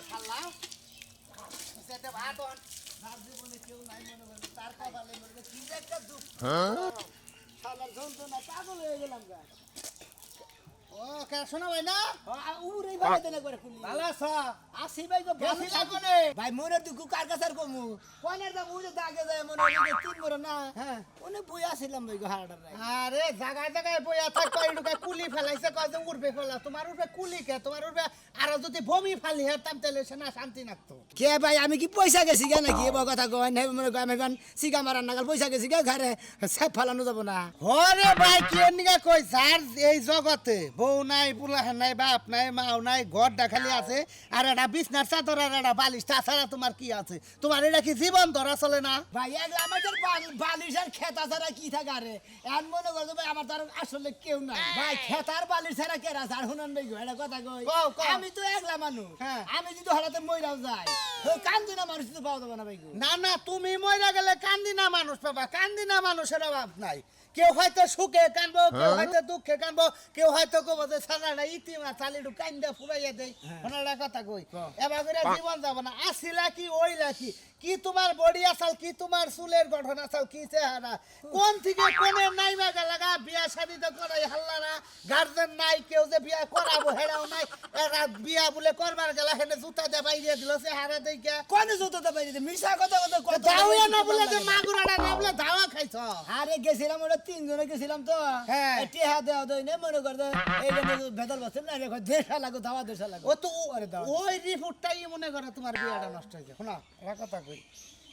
একটা খাল্লা সেটা ভাতন তার জীবনে কেউ নাই মনে করে তার কপালে মনে কি যে একটা দুঃখ শালার যন্ত্রণা পাগল হয়ে গেলাম গা ও কে শোনা ভাই না উড়েই বাড়াতে না করে খুলি ভালো আছো আসি ভাই গো ভালো লাগনে ভাই মনে দুঃখ কার কাছে আর কমু কোনের দা উড়ে দাগে যায় মনে হয় তিন মরে না হ্যাঁ ওনে বই আসিলাম ভাই গো হাড়ার আরে জায়গায় জায়গায় বইয়া থাক কইডুকা কুলি ফেলাইছে কয় যে উড়বে ফেলা তোমার উড়বে কুলি কে তোমার উড়বে আর যদি বমি ফালি হতাম তাহলে সে না শান্তি লাগতো কে ভাই আমি কি পয়সা গেছি কে নাকি এ কথা কই নাই মনে কই আমি গান সিগা মারার নাগাল পয়সা গেছি কে ঘরে সব ফালানো যাব না হরে ভাই কি নিগা কই স্যার এই জগতে বউ নাই পুলা নাই বাপ নাই মাও নাই ঘরটা খালি আছে আর এটা বিছনার চাদর আর এটা বালিশ তাছাড়া তোমার কি আছে তোমার এটা কি জীবন ধরা চলে না ভাই এগুলো আমাদের বালিশ আর খেতা ছাড়া কি থাকে আরে এমন মনে করছো ভাই আমার তার আসলে কেউ নাই ভাই খেতার বালিশ ছাড়া কে রাজ আর হুনন ভাই এটা কথা কই আমি তো একলা মানুষ আমি যদি হঠাৎ মইরাও যাই তো কান্দিনা মানুষ তো পাওয়া যাবে না ভাই না না তুমি মইরা গেলে কান্দিনা মানুষ পাবা কান্দিনা মানুষের অভাব নাই কেউ হয়তো সুখে কানবো কেউ হয়তো দুঃখে কানবো কেউ হয়তো কব যে সারাটা ইতিমা চালিডু কান্দা ফুরাইয়া দেয় ওনারা কথা কই এবার করে জীবন যাব না আসিলা কি ওইলা কি তোমার বডি আসাল কি তোমার চুলের গঠন আসাল কি চেহারা কোন থেকে কোনে নাইমা লাগা বিয়া শাদি তো করাই হাল্লা না গার্জেন নাই কেউ যে বিয়া করাবো হেরাও নাই এরা বিয়া বলে করবার গেলা হেনে জুতা দে বাইরে দিল চেহারা দেইকা কোনে জুতা দে বাইরে দে মিছা কথা কথা দাওয়া না বলে যে মাগুরাটা না বলে দাওয়া খাইছ আরে গেছিলাম ওরা তিনজনে গেছিলাম তো টিহা দেওয়া দেই না মনে কর এই ভেদাল বসে না রে দেশা লাগো দাওয়া দেশা লাগো ও তো ওই রিপোর্টটাই মনে করে তোমার বিয়াটা নষ্ট হয়েছে শোনা এরা কথা কই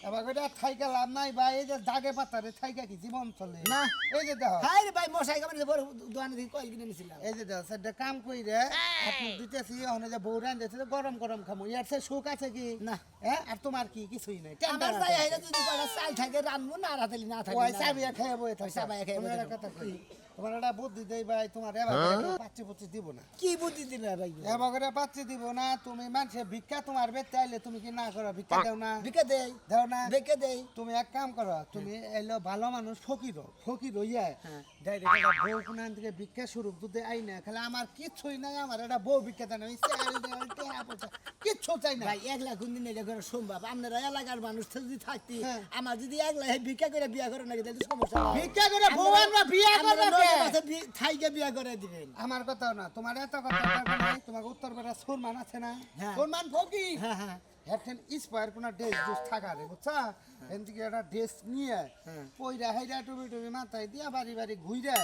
এবার কইটা থাইকা লাভ নাই ভাই এই যে দাগে পাতারে থাইকা কি জীবন চলে না এই যে দেখো হাই রে ভাই মশাই কামড়ে বড় দোকানে থেকে কইল কিনে নিছিলাম এই যে দেখো সেটা কাম কই রে আপনি দিতেছি ওখানে যে বউ রান দিতেছে গরম গরম খামু ইয়ার সে সুখ আছে কি না হ্যাঁ আর তোমার কি কিছুই নাই আমার তাই আইরা যদি করা চাল থাকে রানমু না রাতেলি না থাকে ওই চাবিয়া খেয়ে বই থাকে চাবিয়া খেয়ে বই কথা কই তোমার একটা বুদ্ধি দেই ভাই তোমার এবার পাচ্ছি পুচ্ছি দিব না কি বুদ্ধি দিলে ভাই এবার করে পাচ্ছি দিব না তুমি মানুষে ভিক্ষা তোমার বেতে আইলে তুমি কি না করো ভিক্ষা দাও না ভিক্ষা দেই দাও না ভিক্ষা দেই তুমি এক কাম করো তুমি এলো ভালো মানুষ ফকির হইয়া ডাইরেক্ট একটা বউ কোনান থেকে ভিক্ষা শুরু যদি আই না খালি আমার কিচ্ছুই নাই আমার একটা বউ ভিক্ষা দেন আমি কিচ্ছু চাই না ভাই একলা কোন দিন এটা করে সম্ভব আপনারা এলাকার মানুষ যদি থাকতি আমার যদি একলা ভিক্ষা করে বিয়া করে নাকি তাহলে সমস্যা ভিক্ষা করে বউ আমরা বিয়া করবে থাইকে বিয়া করে দিবেন আমার কথা না তোমার এত কথা নাই তোমার উত্তরপাড়া সুরমান আছে না সুরমান ফকির হেডফোন ইসপায়ার কোন ড্রেস জুস থাকা রে বুঝছা এদিকে একটা ড্রেস নিয়ে পয়রা হাইরা টুবি মাথায় দিয়া বাড়ি বাড়ি ঘুইরা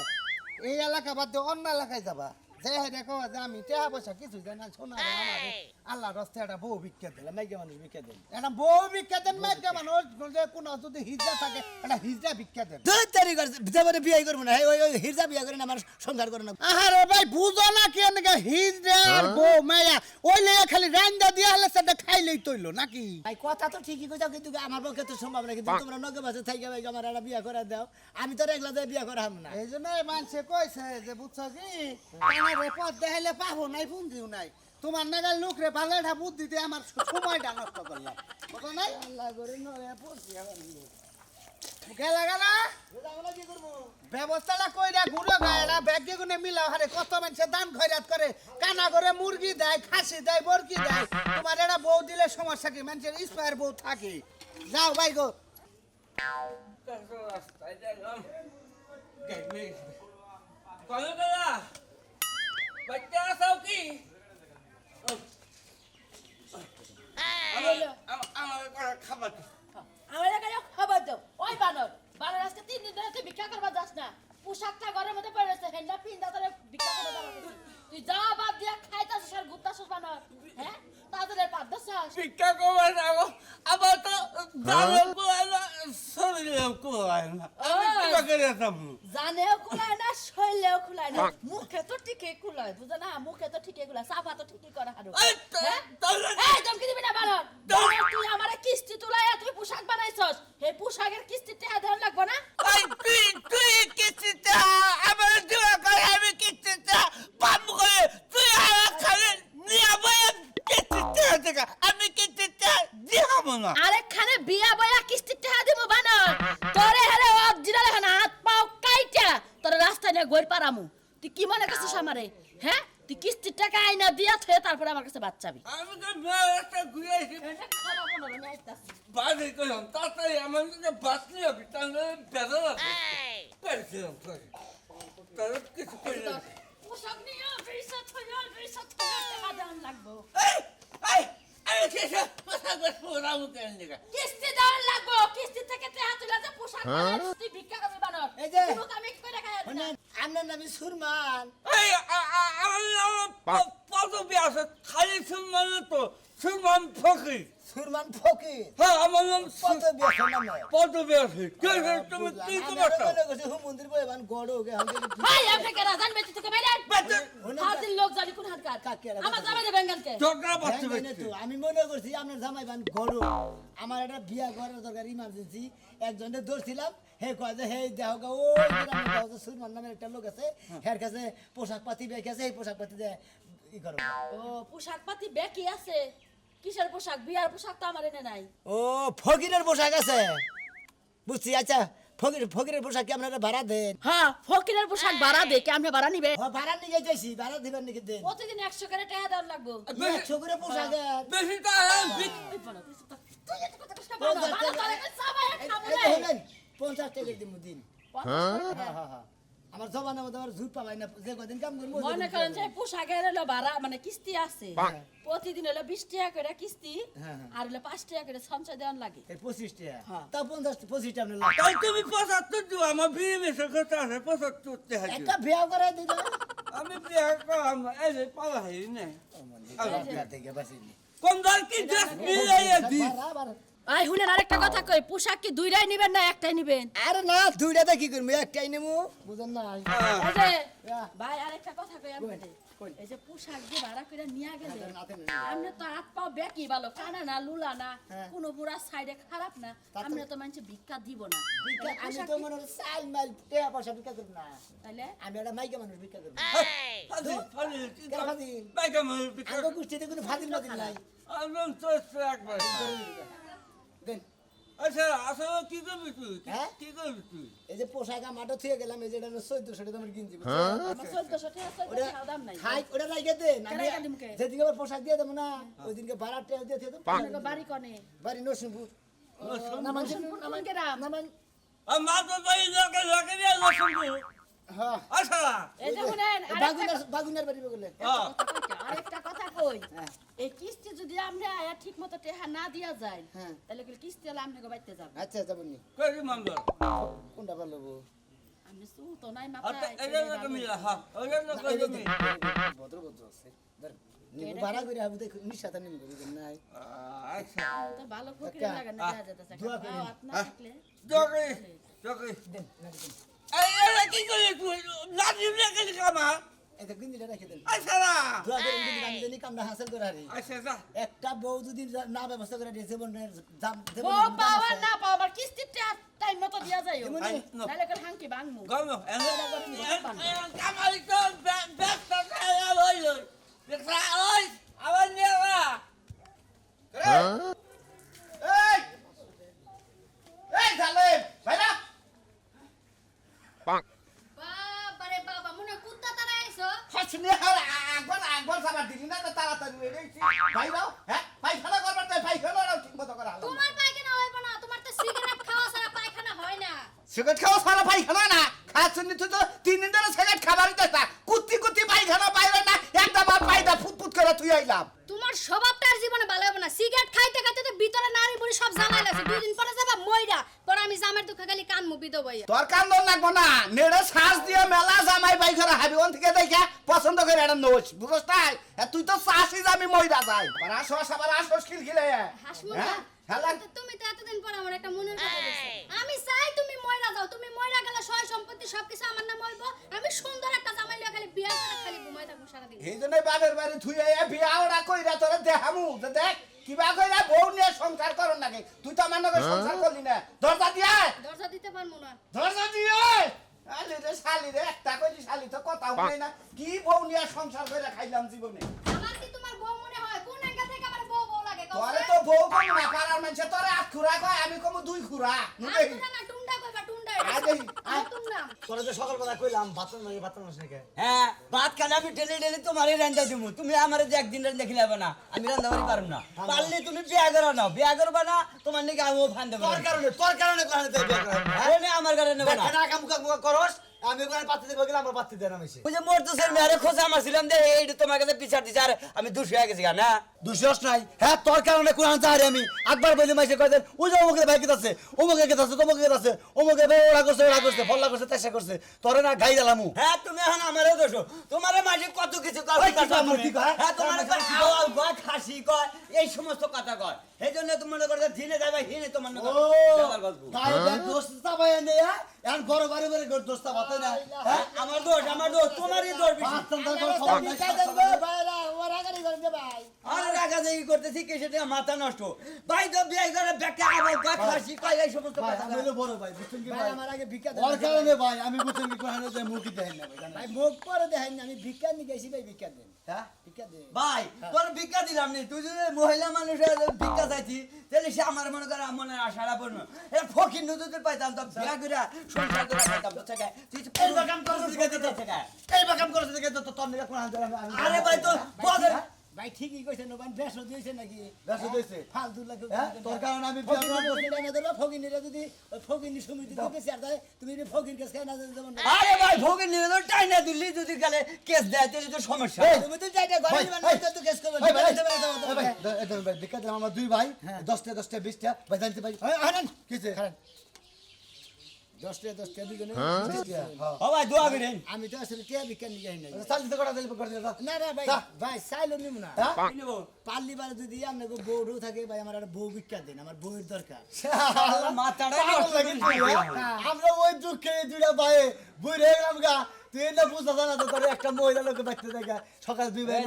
এই এলাকা বাদ দিয়ে অন্য এলাকায় যাবা যে দেখো যে আমি টাকা পয়সা কিছু জানি না শোনা আমারে আল্লাহ রাস্তায় একটা বউ ভিক্ষা দিল মাইকা মানুষ ভিক্ষা দেন একটা বউ ভিক্ষা দেন মাইকা মানুষ যে কোন যদি হিজড়া থাকে একটা হিজড়া ভিক্ষা দেন দুই তারিখ দেবরে বিয়ে করব না ওই হিজড়া বিয়ে করে না আমার সংসার করে না আরে ভাই বুঝো না কেন হিজড়া আর বউ মায়া ওই লে খালি রান্দা দিয়া হলে সেটা খাইলেই তইলো নাকি ভাই কথা তো ঠিকই কইছো কিন্তু আমার পক্ষে তো সম্ভব না কিন্তু তোমরা নগে বাসে থাইকা ভাই আমার একটা বিয়ে করে দাও আমি তো রেগলা দিয়ে বিয়ে করাম না এইজন্য মানুষে কইছে যে বুঝছো কি রে পথ দেখাইলে পাবো নাই বুন্দিও নাই তোমার নাগাল লোক রে ভালোটা বুদ্ধি দিয়ে আমার সময়টা নষ্ট করলাম বুঝো নাই আল্লাহ করে নরে পড়ছি আবার গেলা গেলা কি করবো ব্যবস্থাটা কইরা ঘুরে গায়টা ব্যাগে গুনে মিলাও হারে কত মানুষে দান খয়রাত করে কানা করে মুরগি দেয় খাসি দেয় বরকি দেয় তোমার এটা বউ দিলে সমস্যা কি মানুষের ইন্সপায়ার বউ থাকে যাও ভাই গো বাচ্চা আসাও কি খাবার খবর দাও ওই বানর আজকে 3 দিন ধরে তুই ভিক্ষা করবা যাস না পোশাকটা ঘরের মধ্যে পড়ে আছে হেন্ডা পিন্দা তোরে ভিক্ষা করবা যাস তুই যা বাদ দিয়া খাইতাছিস আর ঘুরতাছিস বানর হ্যাঁ তাদের বাদ দাস ভিক্ষা করবা যাবো আবার তো জানেও কুলায় না শরীরেও কুলায় না আমি ভিক্ষা করে যাবো জানেও কুলায় না শরীরেও কুলায় না মুখে তো ঠিকই কুলায় বুঝা না মুখে তো ঠিকই কুলায় সাফা তো ঠিকই করে হারো এই ধমকি দিবি না বানর তুই আমারে কিস্তি তুলাইয়া তুই পোশাক বানাইছস এই পোশাকের কিস্তি টাকা দেন লাগবে না তুই কিস্তিটা আমার জোড়া করে আমি কিস্তিটা পাম করে তুই আমার খালি নিয়ে বয়ে কিস্তিটা দেখা আমি কিস্তিটা দিহাবো না আরেকখানে বিয়া বয়া কিস্তি টাকা দিব বানর তোরে হেরে অরিজিনাল এখন হাত পাও কাইটা তোরে রাস্তায় নিয়ে গইর পারামু তুই কি মনে করছিস আমারে হ্যাঁ তুই কিস্তি টাকা আইনা দিয়া থয়ে তারপরে আমার কাছে বাচ্চাবি আমি তো মেয়েটা ঘুরে এসে এটা খারাপ হলো না, আমি আইতাছি। বাড়ি করলাম তাড়াতাড়ি আমার যদি বাঁচলি হবে তাহলে বেদা লাগবে পেরেছিলাম তাহলে কিছু করি না পোশাক নিয়ে বিশাত হইয়া বিশাত টাকা দেওয়ান লাগবো। কিস্তি দেওয়ান লাগবো, কিস্তি থেকে টাকা তুলে যে পোশাক বানাস, তুই ভিক্ষা করবি বানর। এই যে, তুই কামি করে খাইয়া দিনা। শুনেন, আপনার নামে সুরমান। পদবি আছে খালি সুলমান তো সুলমান ফকির সুরমান ফকির। হ্যাঁ আমার নাম কত বেশি নামে? পদবি আছে তুমি কি আমি তোমার আরো মনে করছি, মন্দির বইবান গড় হোক, এখন থেকে ভাই আপনি কেন জানবে থেকে বাইরে? হাজির লোক জানি কোন হাতকার। কাকে রাখা আমার যাবে? জামাই দেবেন কেনকে? ঝগড়া বাচ্চা হ্যাঁ, জানি তো, আমি মনে করছি আপনার জামাই বান গড়। আমার একটা বিয়া করার দরকার, ইমার্জেন্সি। একজনের ধরছিলাম, হে কয় যে হে দেহ গা ও সুরমান নামের একটা লোক আছে, হের কাছে পোশাক পাতি বেঁকে আছে, এই পোশাক পাতি দিয়ে ই করো। ও পোশাক পাতি বেকি আছে। কিসের পোশাক? বিয়ার পোশাক তো আমার এনে নাই। ও ফকিরের পোশাক আছে, বুঝছি। আচ্ছা, ফকিরের পোশাক কি আপনারা ভাড়া দেন? হ্যাঁ, ফকিরের পোশাক ভাড়া দে, কি আপনি ভাড়া নিবে? ও ভাড়া নিয়ে যাইছি, ভাড়া দিবেন নাকি দেন? প্রতিদিন 100 করে টাকা দেওয়ার লাগবো। 100 করে পোশাক দেন। বেশি তো এই বাবা, তুই এত কথা কষ্ট বাবা, বাবা তারে সবাই খাবো এই রে। হলেন 50 টাকা দিব দিন। হ্যাঁ। আমার জবানের মধ্যে আমার জুট পাবাই না, যে কদিন কাম করবো মনে করেন যে পোশাকের হলো ভাড়া মানে কিস্তি আছে, প্রতিদিন হলো 20 টাকা করে কিস্তি, হ্যাঁ। আর হলো 5 টাকা করে সঞ্চয় দেওয়ার লাগে। এই 25 টাকা। হ্যাঁ। তা 25 টাকা আপনার লাভ। তাই তুমি 75 দিও আমার বিয়ে মেশে কথা আছে 75 টাকা দিও। একটা বিয়া করে দিল। আমি বিয়ে করাম এই যে পালা হই না বিয়া থেকে বাঁচিনি। কোন দল কি ড্রেস মিলাইয়া দি বাড়া। আই হুনেন আরেকটা কথা কই, পোশাক কি দুইটাই নিবেন না একটাই নিবেন? আরে না, দুইটাতে কি করবো, একটাই নেবো, বুঝেন না? এই যে হ্যাঁ। ভাই আরেকটা কথা কই আপনাদের, কই। এই যে পোশাক দিয়ে ভাড়া করে নিয়া গেলে নাতে নেই। আপনি তো হাত পাও বেকি ভালো, কানা না লুলা না, হ্যাঁ। কোনো বুড়া সাইডে খারাপ না, তাতে- আপনি তো মানুষ ভিক্ষা দিব না। ভিক্ষা- আমি পোশাক তো কি- মনে হয় চাল মাল টাকা পয়সা ভিক্ষা করবো না। তাইলে আমি একটা মাইকা মানুষ ভিক্ষা করবো। ফাজিল ফাজিল কেন ফাজিল? বাইকা মন বিকার আগে গোষ্ঠীতে কোনো ফাজিল মাদিল নাই। আনন্দ তো একবার দেন। আচ্ছা আসলে কি করবি তুই হ্যাঁ? কি করবি তুই এই যে পোশাক আমারটা থুয়ে গেলাম, এই যে এটা 1400 টাকা আমার কিনছি, বুঝছেন? আমার 1400 টাকা 1400 দাম নাই। খাই ওটা রাইখে দেন। আমি রাইখা দিমু কে? যেদিনকে আবার পোশাক দিয়ে দেবো না, ওই দিনকে ভাড়া টাকা দিয়ে দেবো। আপনাকে বাড়ি কনে? বাড়ি নরসিংপুর। কোন গ্রাম? নামান। আর মা তো তুই লোকে লোকে নিয়ে লসুন হ্যাঁ। আচ্ছা এই যে শুনেন বাগুনের বাড়ি বলে। আরেকটা কথা কই, হ্যাঁ। এই কিস্তি যদি আপনি আয়া ঠিক মতো টাকা না দিয়া যায়, হ্যাঁ। তাহলে কি কিস্তি হলে আপনি বাইতে যাবেন। আচ্ছা যাবনি। কই মঙ্গল কোনটা ভালো হবো? আমি সু তো নাই আচ্ছা মাথায়। এটা লোকে মিলা হ্যাঁ ওটা লোকে তুমি ভদ্র ভদ্র আছে। ধর, নিবো ভাড়া করে আবু দেখ নিশাতা নিম করি নাই। আচ্ছা তো ভালো ফকির একটা, লাগে না দেখা যেতেছে। দোয়া করি। আপনি থাকলে জগে জগে দেন, নাকি দেন। এই এটা কি করে তুই লাঠি নিয়ে গেলি কামা এটা গিন্দিটা রেখে দেন। আচ্ছা না দোয়া করেন কিন্তু আমি জানি কামটা হাসিল করে হারি। আচ্ছা যা একটা বউ যদি না ব্যবস্থা করে দিয়ে জীবনের দাম দেব ও পাওয়া না পাওয়া কিস্তি টাইম মতো দিয়া যায় এমনি? তাহলে করে হাঙ্কি বাংমু গমো বান। কামাই তো ব্যস্ত খায়া হইল দেখা ওই আবার নিয়ে যা এই এই জালেম ভাইরা বাবারে বাবা মনে কুত্তা তারা আইছো হাসনি আর আগবার সারা দিলি না তাড়াতাড়ি এসেছি ভাইরাও হ্যাঁ পায়খানা করবার তাই পায়খানাও ঠিক মতো করা হলো তোমার পায়খানা হইব না তোমার তো সিগারেট খাওয়া ছাড়া পায়খানা হয় না সিগারেট খাওয়া সারা পায়খানা না খাচ্ছনি তুই তো 3 দিন ধরে সিগারেট খাবারই দিস না কুত্তি কুত্তি পায়খানা পাইবে না একদম আর পায়দা ফুটফুট করে তুই আইলাম তোমার স্বভাবটা আর জীবনে ভালো হবে না সিগারেট খাইতে খাইতে তো ভিতরে নারী বুড়ি সব জ্বালাই লাগছে 2 দিন পরে যাবা মইরা পরে আমি জামার দুঃখে খালি কান মুবি দেবো তোর কান্দন লাগবো না নেড়ে শ্বাস দিয়ে মেলা জামাই পায়খানা হাবি ওন থেকে দেখে পছন্দ করে এটা নোস বুঝছ তাই তুই তো চাষি যাবি মইরা যাই আসস আবার আসস খিলখিলে হাসমু হ্যাঁ হেলা তুমি তো এতদিন পর আমার একটা মনের কথা বলছো আমি চাই তুমি মইরা যাও তুমি মইরা গেলে সয় সম্পত্তি সবকিছু আমার নাম হইব আমি সুন্দর একটা জামাই লিয়া খালি বিয়া করে খালি ঘুমাই থাকবো সারাদিন এই জন্য বাবের বাড়ি থুয়ে বিয়া ওরা কইরা তোরা দেখামু যে দেখ কিবা কইরা বউ নিয়ে সংসার করন নাকি তুই তো আমার নাকি সংসার করলি না দরজা দিয়ে দরজা দিতে পারবো না দরজা দিয়ে আরে রে শালি রে একটা কইলি শালি তো কথা হই না কি বউ নিয়ে সংসার কইরা খাইলাম জীবনে আমার কি তোমার বউ মনে হয় কোন অ্যাঙ্গেল থেকে আমার বউ বউ লাগে কও তোরে তো বউ কম না পারার মানুষে তোরে 8 খুরা কয় আমি কম 2 খুরা না টুন্ডা কইবা টুন্ডা নতুন নাম তোরা যে সকালবেলা কইলাম ভাত নাকি হ্যাঁ ভাত খালে আমি ডেলি ডেলি তোমারই রান্না দিব তুমি আমার যে একদিন রান্না খেলে হবে না আমি রান্না বাড়ি পারব না পারলে তুমি বিয়া করো না বিয়া করবা না তোমার নাকি আমিও ফান দেবো তোর কারণে আমার কারণে নেবো না না কাম করস আমি ওখানে পাত্তি দেব গেলাম আমার পাত্তি দেন আমি ওই যে মরতেছের মেয়ারে খোঁজা মারছিলাম যে এইটা তোমার কাছে বিচার দিছে আর আমি দুশো হয়ে গেছি না দুশোস নাই হ্যাঁ তোর কারণে কোরআন চাহারি আমি একবার বলি মাইসে কয়েছেন ওই যে অমুকের ভাই কেতাছে অমুকের কেতাছে তমুকের কেতাছে অমুকের ভাই ওরা করছে ফল্লা করছে তেসা করছে তোরে না গাই দিলামু হ্যাঁ তুমি এখন আমারও দোষো তোমার মাঝে কত কিছু হ্যাঁ তোমার খাসি কয় এই সমস্ত কথা কয় এই জন্য তুমি মনে করছো দিনে যাবে হিনে তোমার দোস্ত চাবাই এনে এখন বড় বাড়ি বাড়ি দোস্ত বাতাই না হ্যাঁ আমার দোষ তোমারই দোষ আর রাগা দেখি করতেছি কে সেটা মাথা নষ্ট ভাই তো বিয়ে করে ব্যাগটা আবার গা খাসি কয় এই সমস্ত কথা বড় ভাই বুঝছেন কি ভাই আমার আগে ভিক্ষা ওর কারণে ভাই আমি বুঝছেন কি কোরআনে যে মুখি দেন না ভাই ভাই মুখ পরে দেখেন আমি ভিক্ষা নিয়ে গেছি ভাই ভিক্ষা দেন হ্যাঁ ভিক্ষা দেন ভাই তোর ভিক্ষা দিলাম নি তুই যদি মহিলা মানুষের ভিক্ষা চাইছি তাহলে সে আমার মনে করে মনের আশাটা পূর্ণ এ ফকির নদীতে পাইতাম তো বিয়া করে সংসার করে পাইতাম তো থেকে তুই এই বাকাম করছিস দেখে তো এই বাকাম করছিস দেখে তো তোর নিকে কোরআন দিলাম আরে ভাই তো বল ভাই ঠিকই কইছেন ভাই বেশ দিয়েছে নাকি বেশ দিয়েছে ফালতু লাগে হ্যাঁ তোর কারণে আমি ফকিনিরা যদি ফকিনি সমিতি দিতে চার দেয় তুমি যদি ফকির কাছে না যেমন আরে ভাই ভোগের নিয়ে তো টাইনা দিল্লি যদি গেলে কেস দেয় তাহলে তো সমস্যা তুমি তো যাইতে ঘরে মানে তো কেস করবে ভাই দেখা দিলাম আমার দুই ভাই 10টা 20টা ভাই জানতে পারি হারান কিছে হারান 10টা দুজনে ও ভাই দোয়া করেন আমি তো আসলে টিয়া ভিক্ষা নিয়ে যাই না চাল দিতে করা দিলে করে দিলা না না ভাই ভাই চাইলো নিব না হ্যাঁ পাল্লি বারে যদি আপনাকে বউ থাকে ভাই আমার একটা বউ ভিক্ষা দেন আমার বউয়ের দরকার মাথাটা পাগল লাগি আমরা ওই দুঃখে দুইটা ভাই বুই রে গেলাম গা তুই না বুঝতা না তো তোর একটা মহিলা লোক দেখতে দেখা সকাল দুই ভাই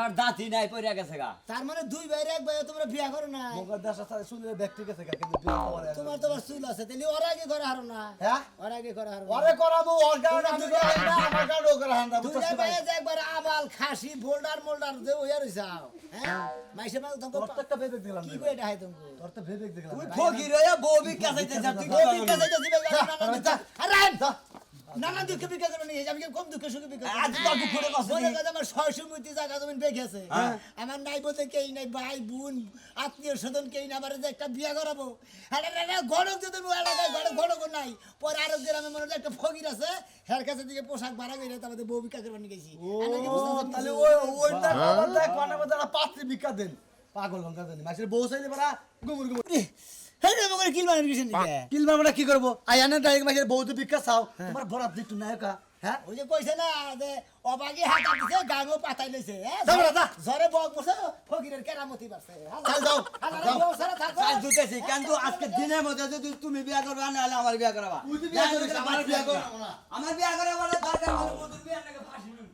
আর দাঁতি নাই পড়ে গেছে গা তার মানে দুই ভাইয়ের এক ভাই তোমরা বিয়া করো না মগর দাস সাথে শুনলে ব্যক্তি গেছে কিন্তু বিয়ে করে তোমার চুল আছে তাহলে ওর আগে করে হারো না হ্যাঁ ওর আগে করে হারো ওরে করাবো ওর কারণে আমি না আমার কারণে করে হান্দা দুই ভাই একবার আবাল খাসি বোল্ডার মোল্ডার যে ওয়া রইছাও হ্যাঁ মাইসে মাল তোমাকে প্রত্যেকটা ভেবে দিলাম কি কই এটা হয় তুমি তোর তো ভেবে দেখলাম তুই ফকির হয়ে বউ ভিক্ষা চাইতে যা তুই বউ ভিক্ষা চাইতে দিবে আরাম নানা দুঃখে ভিক্ষা করবে নাকি আমি কম দুঃখে সুখে ভিক্ষা আজ তো দুঃখ করে কষ্ট মনে কথা আমার 600 মুতি জায়গা জমিন বেগেছে আমার নাই বলতে কেই নাই ভাই বোন আত্মীয় স্বজন কেই না আমার যে একটা বিয়া করাবো আরে না গড়ক যদি এলাকায় গড়ক নাই পরে আরো গ্রামে মনে একটা ফকির আছে হের কাছে দিকে পোশাক ভাড়া করে তারপরে বউ ভিক্ষা করবে নিয়ে গেছি তাহলে ওই ওইটা খবর দেখ কোন বদলা পাত্রী ভিক্ষা দেন পাগল গঙ্গা দেন মাসের বউ চাইলে বড়া গুমুর গুমুর হ্যাঁ রে মগর কিল বানার কিছু নেই কিল মারবো কি করবো আয়ানা ডাইরেক্ট মাসের বউ তো ভিক্ষা চাও তোমার বরাত দিটু নায়কা হ্যাঁ ওই যে কইছে না যে অবাগি হাতা দিছে গাঙও পাতাই লইছে যাবো না জরে বক বসে ফকিরের কেরামতি বাসে চাল যাও বউ সারা থাকো চাল দুটেছি কিন্তু আজকে দিনের মধ্যে যদি তুমি বিয়া করবা না হলে আমার বিয়া করাবা তুই তো বিয়া করিস, আমার বিয়া করাবো না। আমার বিয়া করাবা না দরকার হলে মধুর বিয়া নাকি ফাঁসি নিন।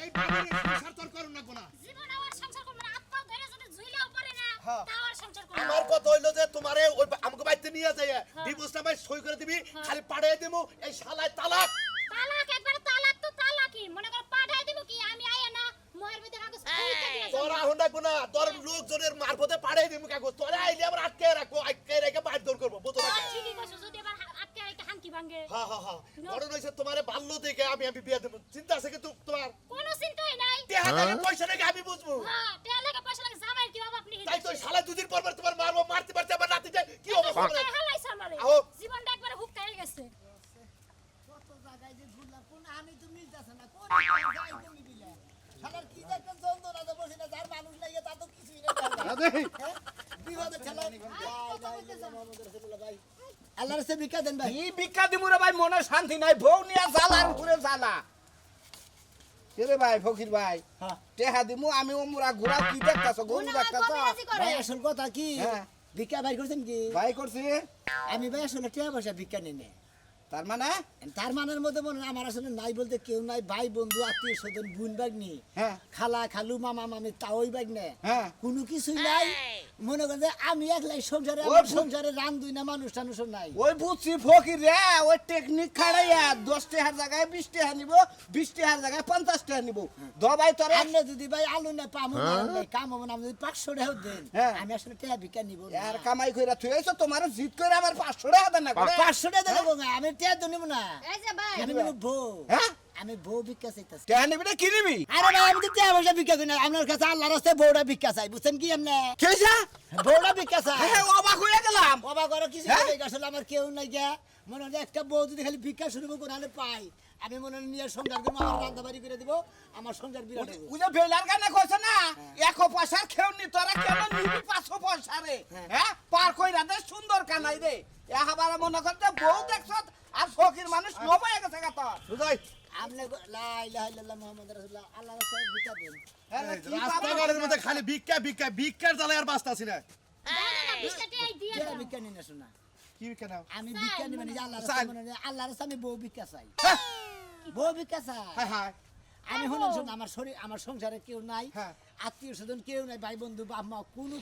এই বাড়ির সংসার তোর করুন না কোনা জীবন আমার সংসার করব না আত্মা ধরে যদি ঝুইলাও পারে না তাও আর সংসার করব আমার কথা হইলো যে তোমারে ওই আমাকে বাইতে নিয়ে যায় ডিভোর্সটা ভাই সই করে দিবি খালি পাঠিয়ে দেবো এই শালায় তালাক তালাক একবার তালাক তো তালাকই মনে কর পাঠাই দিব কি আমি আইয়া না মোয়ের ভিতরে কাগজ পরীক্ষা দিয়া যাব তোরা হন্ডা কোনা তোর লোকজনের মারফতে পাঠিয়ে দিবি কাগজ তোরা আইলে আবার আটকে রাখবো আটকে রেখে বাইর দৌড় করবো বুঝো না ঠিকই কইছো যদি এবার আটকে একটা হাঙ্কি ভাঙে হ্যাঁ হ্যাঁ হ্যাঁ বড় হইছে তোমারে বাল্য দেখে আমি বিয়ে দেবো চিন্তা আছে কিন্তু তোমার কোনো চিন্তাই নাই টাকা টাকা পয়সা রেখে আমি বুঝবো হ্যাঁ টাকা লাগে পয়সা লাগে জামাই কি বাবা আপনি তাই তো শালা দুদিন পর পর তোমার মারবো মারতে মারতে আবার রাতে যায় কি অবস্থা হবে? হালাইছ আমারে আহো। জীবনটা একবারে হুক্কায় গেছে কত জায়গায় যে ঘুরলাম কোন আমি তো মিলতাছে না কোন যাই তুমি দিলে শালার কি যে একটা যন্ত্রণা তো বসে না যার মানুষ লাগে তা তো কিছুই না বিপদে ঠেলা ভাই আল্লাহর কাছে ভিক্ষা দেন ভাই এই ভিক্ষা দিমু রে ভাই মনে শান্তি নাই বউ নিয়ে জ্বালার উপরে জ্বালা রে ভাই ফকির ভাই হ্যাঁ। টেহা দিমু আমি ওমরা ঘোরা কি দেখতাছো গরু দেখতাছো ভাই আসল কথা কি হ্যাঁ। ভিক্ষা ভাই করছেন কি ভাই করছি আমি ভাই আসলে টিয়া পয়সা ভিক্ষা নিই না। তার মানে তার মানের মধ্যে মনে হয় আমার আসলে নাই বলতে কেউ নাই ভাই বন্ধু আত্মীয় স্বজন বোন বাগনি হ্যাঁ। খালা খালু মামা মামি তাওই বাগনে হ্যাঁ। কোনো কিছুই নাই মনে করেন যে আমি একলাই সংসারে ওই আমার সংসারে রান দুই না মানুষ টানুষ নাই ওই বুঝছি ফকির রে ওই টেকনিক খাড়াইয়া 10 টাকার জায়গায় 20 টাকা নিব 20 টাকার জায়গায় 50 টাকা নিব দবাই তোরে আপনি যদি ভাই আলু না পামু না ভাই কাম হবে না আমি যদি 500 টাকা দেন হ্যাঁ। আমি আসলে টাকা ভিক্ষা নিব না আর কামাই কইরা থুইছো তোমার জিত কইরা আবার 500 টাকা দেন না করে 500 টাকা দেবো না আমি টিয়া তো নিব না এই যে ভাই আমি নিব বউ হ্যাঁ আমি বউ ভিক্ষা চাইতাছি কেন নিবি না কি নিবি আরে ভাই আমি তো টিয়া পয়সা ভিক্ষা করি না আপনার কাছে আল্লাহর রাস্তায় বউটা ভিক্ষা চাই বুঝছেন কি এমনি কেসা বউটা ভিক্ষা চাই হ্যাঁ অবাক হয়ে গেলাম বাবা করো কিছু হ্যাঁ? নেই আসলে আমার কেউ নাই গিয়া মনে হয় একটা বউ যদি খালি ভিক্ষা শুরু করে পাই আমি মনে হয় নিয়ে সংসার করবো আমার রান্না বাড়ি করে দিব আমার সংসার বিরাট হবে। উজে বেলার গানে কইছ না 100 পয়সার খেউ নি তোরা কেন নিবি 500 পয়সা রে হ্যাঁ পার কইরা দে সুন্দর কানাই রে এহাবারে মনে করতে বউ দেখছ আর ফকির মানুষ নবাই গেছে গা তো বুঝাই আপনি লা ইলাহা ইল্লাল্লাহ মুহাম্মাদুর রাসূলুল্লাহ আল্লাহর রাস্তায় ভিক্ষা দেন রাস্তাঘাটের মধ্যে খালি ভিক্ষার জ্বালায় আর বাঁচতাছি না। না বিস্কুট এই দিয়ে কে দাও ভিক্ষা নিয়ে না শোনা কি ভিক্ষা নাও? আমি ভিক্ষা নিব না আল্লাহর চাই। রাস্তায় মনে হয় আল্লাহর রাস্তায় আমি বউ ভিক্ষা চাই হ্যাঁ, বউ ভিক্ষা চাই হ্যাঁ, হ্যাঁ। আমি শুনুন শুনুন আমার শরীর আমার সংসারে কেউ নাই হ্যাঁ। আত্মীয় স্বজন কেউ নাই ভাই বন্ধু বাপ মা কোনো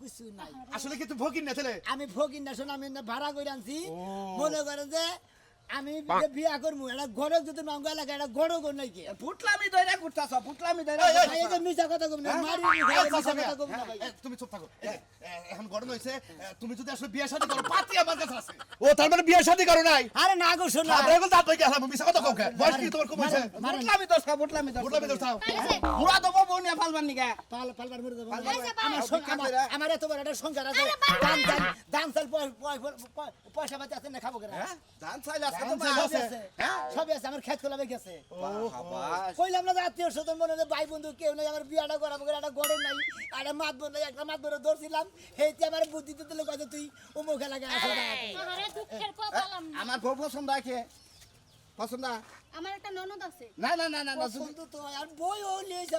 কিছু নাই আসলে কি তুই ভকির না ছেলে? আমি ফকির না শোন আমি না ভাড়া করে আনছি মনে করেন যে আমি যে বিয়া করবো এটা গড়ক যদি নঙ্গা লাগে এটা গড়ক নাই কি ফুটলামি দইরা কুটতাছ ফুটলামি দইরা ভাই এই যে মিছা কথা কম না মারি মিছা কথা কম না ভাই তুমি চুপ থাকো। এই যে, এখন গরম হয়েছে, তুমি যদি আসলে বিয়ে শাদী করো, পাতি আমার কাছে আছে। ও তার মানে বিয়ে শাদী করো নাই? আরে না গো শোন আমরা এখন দাঁত পাই গেলাম, মিছা কথা কও কে? বয়স কি তোমার কম হয়েছে? ফুটলামি দছ ফুটলামি দছ বুঝলাম তো চাও। বুড়া দেবো বউ নিয়ে ফালবার নিগা পালবার মরে দেব পালবার। আমার এত বড় একটা সংসার আছে দান চাল পয়সা পাতি আছে না খাবো কেন ধান চাইলে আছে তো ধান চাইলে আছে। সবই আছে আমার খেত খোলা গেছে বাবা কইলাম না যে আত্মীয় স্বজন মনে হয় ভাই বন্ধু কেউ নাই আমার বিয়াটা করাবো করে একটা গরম নাই একটা মাতবো নাই একটা মাতবো ধরছিলাম সেইতে আমার বুদ্ধিতে দিলে কত তুই উমুক এলাকায় আসো না আরে দুঃখের কপালাম না আমার বউ পছন্দ আছে পছন্দ আমার একটা ননদ আছে না না না না না পছন্দ তো আর বই ও লিয়েছে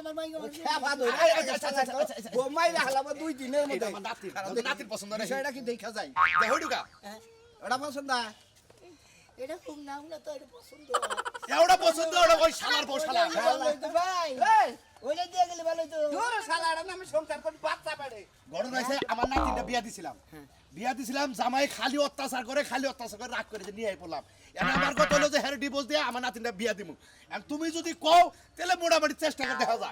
আমার মাইকে খেবা দই বউ মাইরা হালাবো 2 দিনের মধ্যে আমার নাতির, নাতির পছন্দ নাই। বিষয়টা কি দেখা যায় দেখো ঢুকা। ওটা পছন্দ এটা খুব নাম না তো এটা পছন্দ এওটা পছন্দ, ওটা ওই শালার বউ শালা। ভালো হইতো ভাই এই ওইটা দিয়ে গেলে ভালো হইতো তোর শালার নামে সংসার করে বাচ্চা পেড়ে গরম হয়েছে, আমার নাতিনটা বিয়া দিছিলাম। বিয়া দিছিলাম, জামাই খালি অত্যাচার করে রাগ করে যে নিয়ে আই পড়লাম। এখন আমার কথা হলো যে হ্যাঁ ডিভোর্স দিয়ে আমার নাতিনটা বিয়া দিমু। এখন তুমি যদি কও তাহলে মোটামুটি চেষ্টা করে দেখা যায়।